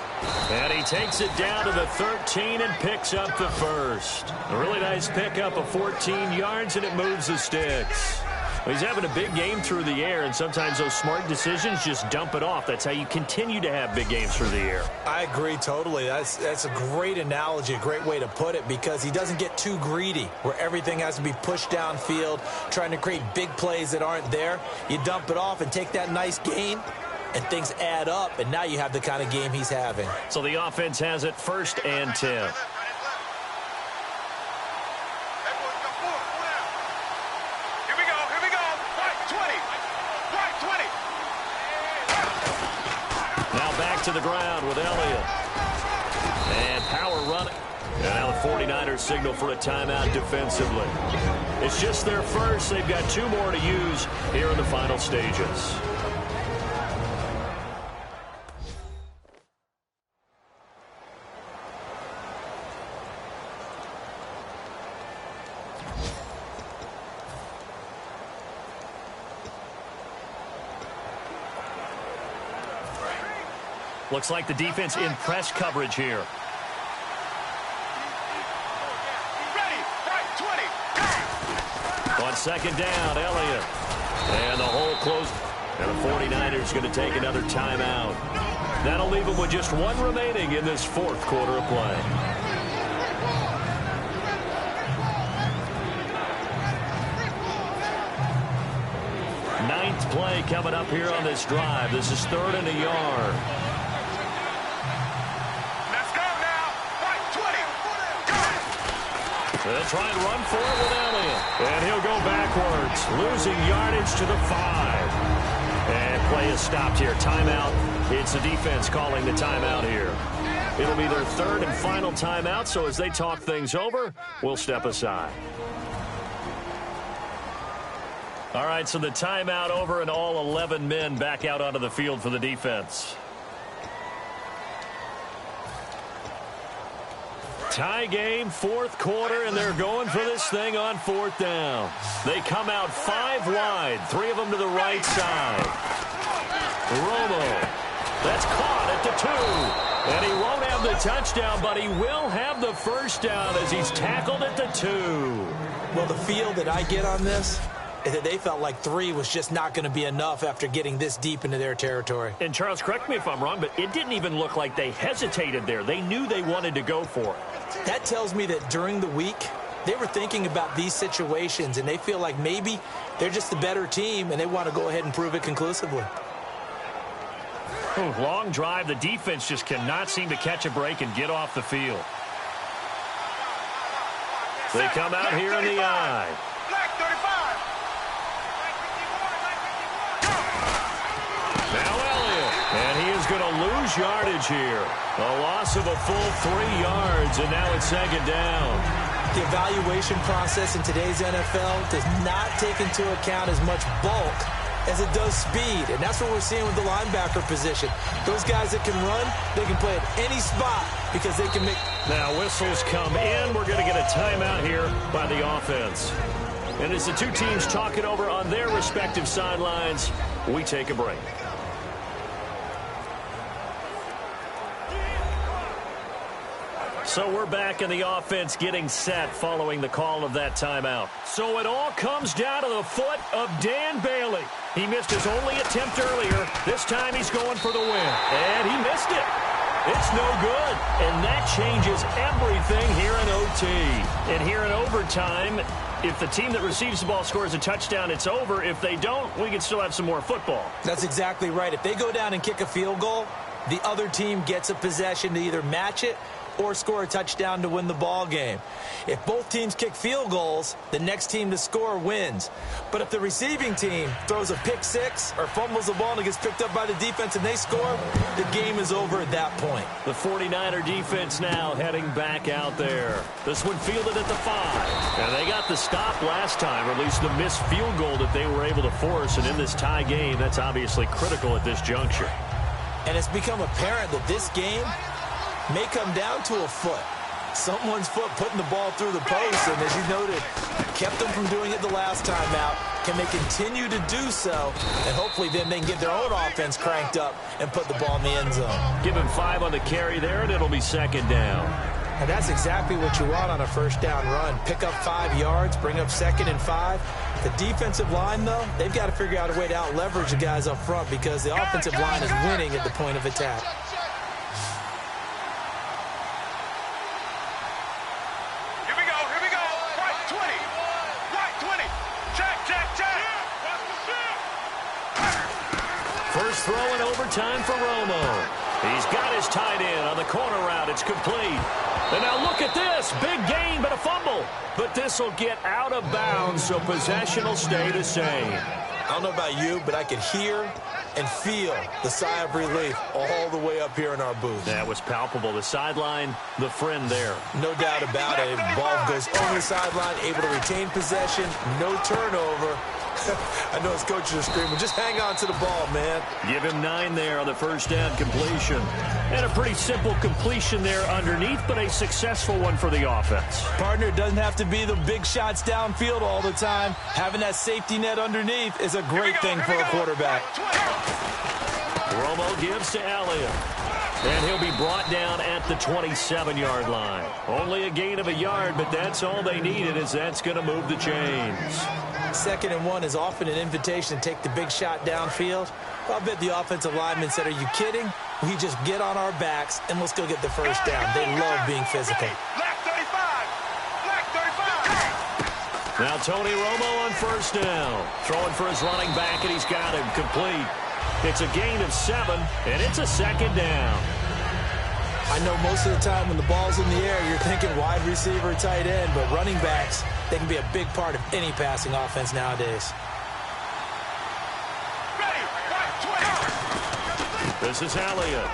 And he takes it down to the 13 and picks up the 1st. A really nice pickup of 14 yards, and it moves the sticks. Well, he's having a big game through the air, and sometimes those smart decisions just dump it off. That's how you continue to have big games through the air. I agree totally. That's a great analogy, a great way to put it, because he doesn't get too greedy where everything has to be pushed downfield, trying to create big plays that aren't there. You dump it off and take that nice gain, and things add up, and now you have the kind of game he's having. So the offense has it 1st and 10. To the ground with Elliott. And power running. And now the 49ers signal for a timeout defensively. It's just their 1st. They've got 2 more to use here in the final stages. Looks like the defense in press coverage here. Ready, right 20. On 2nd down, Elliott. And the hole closed. And the 49ers going to take another timeout. That'll leave them with just one remaining in this fourth quarter of play. Ninth play coming up here on this drive. This is 3rd and a yard. Let's go now. Right, 20. Go. They'll try and run for it with Elliott. And he'll go backwards, losing yardage to the 5. And play is stopped here. Timeout. It's the defense calling the timeout here. It'll be their 3rd and final timeout, so as they talk things over, we'll step aside. All right, so the timeout over and all 11 men back out onto the field for the defense. Tie game, 4th quarter, and they're going for this thing on 4th down. They come out 5 wide, 3 of them to the right side. Romo, that's caught at the 2. And he won't have the touchdown, but he will have the first down as he's tackled at the 2. Well, the feel that I get on this is that they felt like 3 was just not going to be enough after getting this deep into their territory. And Charles, correct me if I'm wrong, but it didn't even look like they hesitated there. They knew they wanted to go for it. That tells me that during the week, they were thinking about these situations, and they feel like maybe they're just the better team, and they want to go ahead and prove it conclusively. Long drive. The defense just cannot seem to catch a break and get off the field. They come out here in the eye. Black 35. Now Elliott, and he is going to lose yardage here. A loss of a full 3 yards, and now it's 2nd down. The evaluation process in today's NFL does not take into account as much bulk as it does speed, and that's what we're seeing with the linebacker position. Those guys that can run, they can play at any spot because they can make... Now whistles come in. We're going to get a timeout here by the offense. And as the two teams talk it over on their respective sidelines, we take a break. So we're back in the offense getting set following the call of that timeout. So it all comes down to the foot of Dan Bailey. He missed his only attempt earlier. This time he's going for the win. And he missed it. It's no good. And that changes everything here in OT. And here in overtime, if the team that receives the ball scores a touchdown, it's over. If they don't, we can still have some more football. That's exactly right. If they go down and kick a field goal, the other team gets a possession to either match it or score a touchdown to win the ball game. If both teams kick field goals, the next team to score wins. But if the receiving team throws a pick 6 or fumbles the ball and it gets picked up by the defense and they score, the game is over at that point. The 49er defense now heading back out there. This one fielded at the 5. And they got the stop last time, or at least the missed field goal that they were able to force. And in this tie game, that's obviously critical at this juncture. And it's become apparent that this game may come down to a foot. Someone's foot putting the ball through the post, and as you noted, kept them from doing it the last time out. Can they continue to do so? And hopefully then they can get their own offense cranked up and put the ball in the end zone. Give him 5 on the carry there, and it'll be 2nd down. And that's exactly what you want on a first down run. Pick up 5 yards, bring up 2nd and 5. The defensive line, though, they've got to figure out a way to out-leverage the guys up front because the offensive line is winning at the point of attack. First throw in overtime for Romo. He's got his tight end on the corner route. It's complete. And now look at this. Big gain, but a fumble. But this will get out of bounds, so possession will stay the same. I don't know about you, but I could hear and feel the sigh of relief all the way up here in our booth. That was palpable. The sideline, the friend there. No doubt about it. Ball goes over the sideline, able to retain possession, no turnover. I know his coaches are screaming, just hang on to the ball, man. Give him 9 there on the first down completion. And a pretty simple completion there underneath, but a successful one for the offense. Partner, it doesn't have to be the big shots downfield all the time. Having that safety net underneath is a great thing for a quarterback. Romo gives to Elliott. And he'll be brought down at the 27-yard line. Only a gain of a yard, but that's all they needed, as that's going to move the chains. 2nd and 1 is often an invitation to take the big shot downfield. Well, I bet the offensive lineman said, are you kidding? We just get on our backs and let's go get the first down. They love being physical. Left 35. Left 35. Now Tony Romo on first down. Throwing for his running back, and he's got him complete. It's a gain of 7, and it's a second down. I know most of the time when the ball's in the air, you're thinking wide receiver, tight end, but running backs, they can be a big part of any passing offense nowadays. Ready. Right 20. This is Elliott.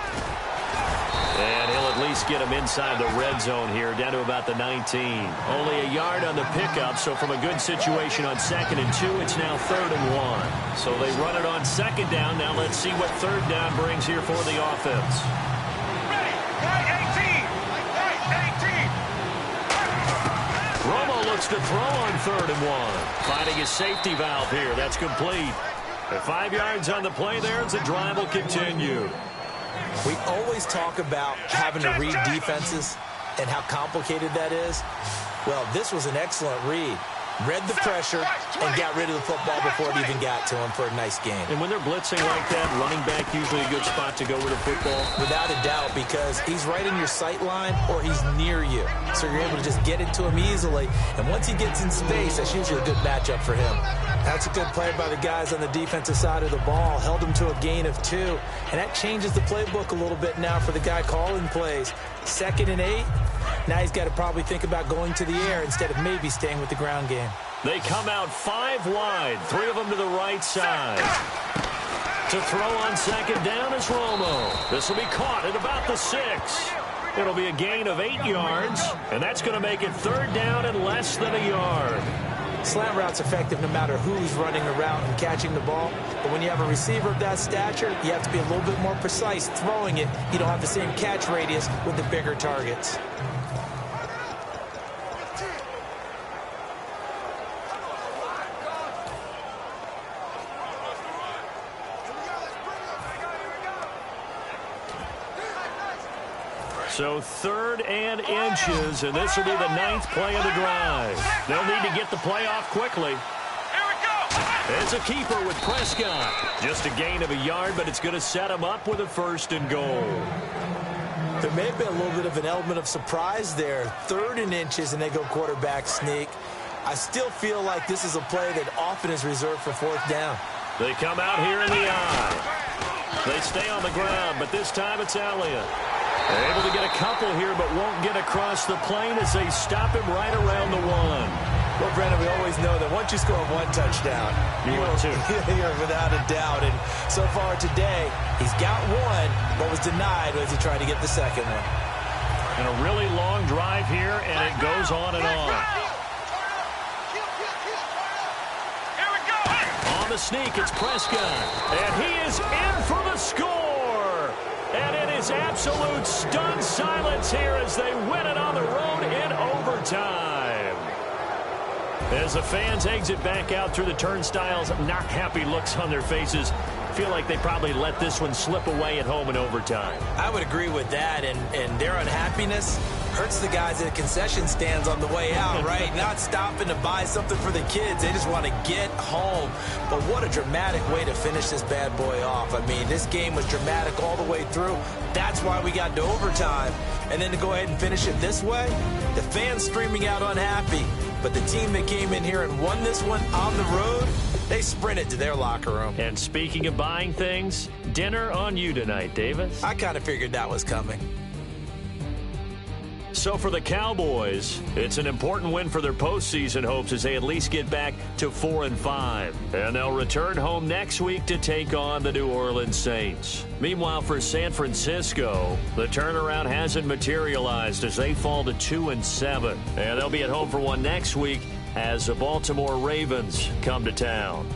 And he'll at least get him inside the red zone here, down to about the 19. Only a yard on the pickup, so from a good situation on 2nd and 2, it's now 3rd and 1. So they run it on 2nd down. Now let's see what 3rd down brings here for the offense. Ready. Right 18. Right 18. Romo looks to throw on 3rd and 1. Finding his safety valve here. That's complete. And 5 yards on the play there as the drive will continue. We always talk about having to read defenses and how complicated that is. Well, this was an excellent read. Read the pressure and got rid of the football before it even got to him for a nice game. And when they're blitzing like that, running back usually a good spot to go with the football? Without a doubt, because he's right in your sight line or he's near you. So you're able to just get it to him easily. And once he gets in space, that's usually a good matchup for him. That's a good play by the guys on the defensive side of the ball. Held him to a gain of 2. And that changes the playbook a little bit now for the guy calling plays. 2nd and 8. Now he's got to probably think about going to the air instead of maybe staying with the ground game. They come out 5 wide, 3 of them to the right side. To throw on 2nd down is Romo. This will be caught at about the 6. It'll be a gain of 8 yards, and that's going to make it 3rd down and less than a yard. Slant route's effective no matter who's running the route and catching the ball. But when you have a receiver of that stature, you have to be a little bit more precise throwing it. You don't have the same catch radius with the bigger targets. So 3rd and inches, and this will be the 9th play of the drive. They'll need to get the play off quickly. Here we go. It's a keeper with Prescott. Just a gain of a yard, but it's going to set him up with a 1st and goal. There may have been a little bit of an element of surprise there. 3rd and inches, and they go quarterback sneak. I still feel like this is a play that often is reserved for 4th down. They come out here in the eye. They stay on the ground, but this time it's Elliott. They're able to get a couple here, but won't get across the plane as they stop him right around the 1. Well, Brandon, we always know that once you score 1 touchdown, you're without a doubt. And so far today, he's got 1, but was denied as he tried to get the 2nd one. And a really long drive here, and it goes on and on. Here we go. On the sneak, it's Prescott. And he is in for the score. And it is absolute stunned silence here as they win it on the road in overtime. As the fans exit back out through the turnstiles, not happy looks on their faces. Feel like they probably let this one slip away at home in overtime. I would agree with that, and their unhappiness hurts the guys at concession stands on the way out, right? Not stopping to buy something for the kids. They just want to get home. But what a dramatic way to finish this bad boy off. I mean, this game was dramatic all the way through. That's why we got to overtime. And then to go ahead and finish it this way, the fans streaming out unhappy. But the team that came in here and won this one on the road, they sprinted to their locker room. And speaking of buying things, dinner on you tonight, Davis. I kind of figured that was coming. So for the Cowboys, it's an important win for their postseason hopes as they at least get back to 4-5. And they'll return home next week to take on the New Orleans Saints. Meanwhile, for San Francisco, the turnaround hasn't materialized as they fall to 2-7. And they'll be at home for one next week as the Baltimore Ravens come to town.